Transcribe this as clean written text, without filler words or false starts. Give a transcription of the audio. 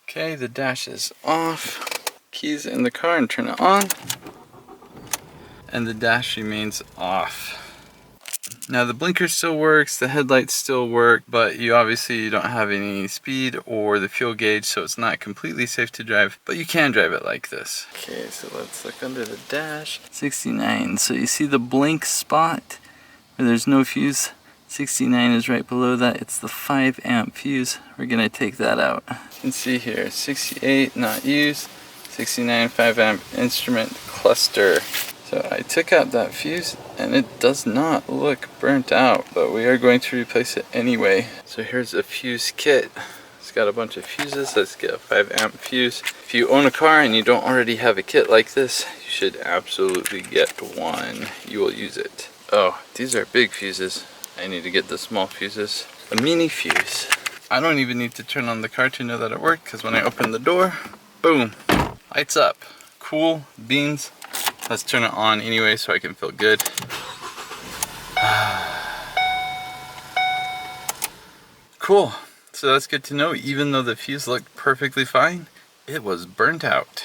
Okay, the dash is off. Keys in the car and turn it on. And the dash remains off. Now the blinker still works, the headlights still work, but you obviously don't have any speed or the fuel gauge, so it's not completely safe to drive, but you can drive it like this. Okay, so let's look under the dash. 69, so you see the blank spot where there's no fuse? 69 is right below that. It's the 5 amp fuse. We're gonna take that out. You can see here, 68 not used, 69 5 amp instrument cluster. So I took out that fuse and it does not look burnt out, but we are going to replace it anyway. So here's a fuse kit. It's got a bunch of fuses. Let's get a 5 amp fuse. If you own a car and you don't already have a kit like this, you should absolutely get one. You will use it. Oh, these are big fuses. I need to get the small fuses. A mini fuse. I don't even need to turn on the car to know that it worked, because when I open the door, boom, lights up. Cool beans. Let's turn it on anyway so I can feel good. Cool. So that's good to know. Even though the fuse looked perfectly fine, it was burnt out.